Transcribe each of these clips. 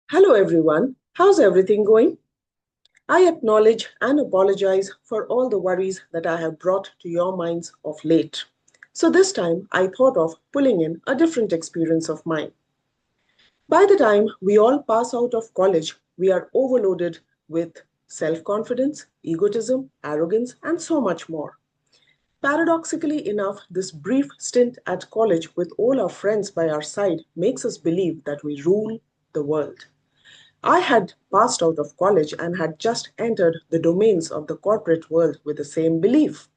Hello everyone, how's everything going? I acknowledge and apologize for all the worries that I have brought to your minds of late. So this time I thought of pulling in a different experience of mine. By the time we all pass out of college, we are overloaded with self confidence, egotism, arrogance, and so much more. Paradoxically enough, this brief stint at college with all our friends by our side makes us believe that we rule the world. I had passed out of college and had just entered the domains of the corporate world with the same belief.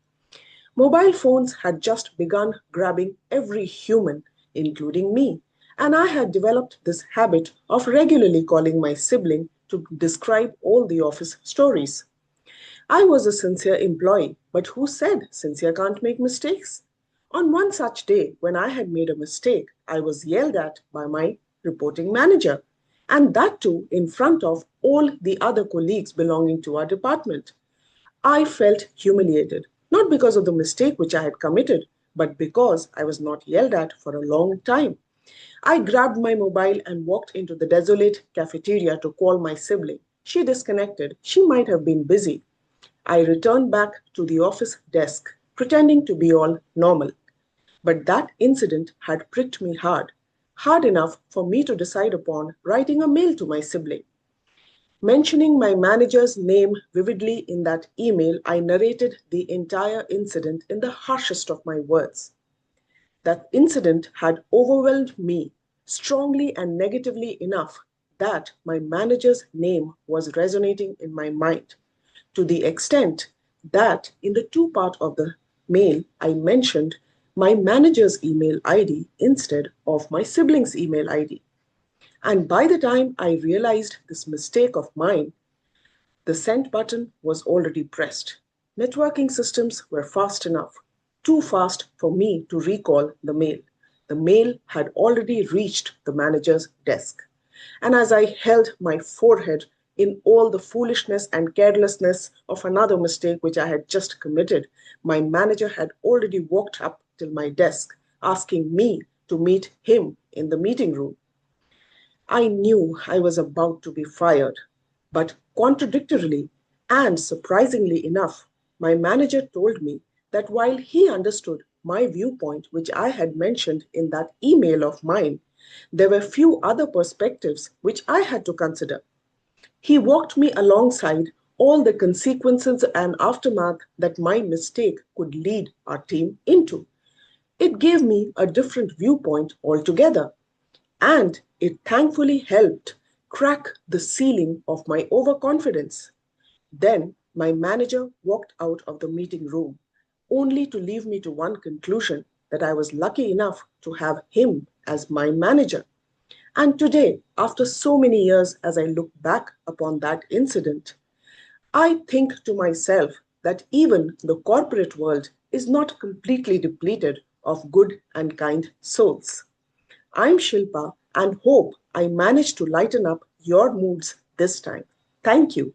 Mobile phones had just begun grabbing every human, including me, and I had developed this habit of regularly calling my sibling to describe all the office stories. I was a sincere employee, but who said sincere can't make mistakes? On one such day, when I had made a mistake, I was yelled at by my reporting manager, and that too in front of all the other colleagues belonging to our department. I felt humiliated, not because of the mistake which I had committed, but because I was not yelled at for a long time. I grabbed my mobile and walked into the desolate cafeteria to call my sibling. She disconnected. She might have been busy. I returned back to the office desk, pretending to be all normal. But that incident had pricked me hard, hard enough for me to decide upon writing a mail to my sibling. Mentioning my manager's name vividly in that email, I narrated the entire incident in the harshest of my words. That incident had overwhelmed me strongly and negatively enough that my manager's name was resonating in my mind, to the extent that in the two part of the mail I mentioned my manager's email ID instead of my sibling's email ID. And by the time I realized this mistake of mine, the send button was already pressed. Networking systems were fast enough, too fast for me to recall the mail. The mail had already reached the manager's desk. And as I held my forehead in all the foolishness and carelessness of another mistake which I had just committed, my manager had already walked up till my desk, asking me to meet him in the meeting room. I knew I was about to be fired, but contradictorily and surprisingly enough, my manager told me that while he understood my viewpoint, which I had mentioned in that email of mine, there were few other perspectives which I had to consider. He walked me alongside all the consequences and aftermath that my mistake could lead our team into. It gave me a different viewpoint altogether, and it thankfully helped crack the ceiling of my overconfidence. Then my manager walked out of the meeting room, only to leave me to one conclusion that I was lucky enough to have him as my manager. And today, after so many years, as I look back upon that incident, I think to myself that even the corporate world is not completely depleted of good and kind souls. I'm Shilpa and hope I managed to lighten up your moods this time. Thank you.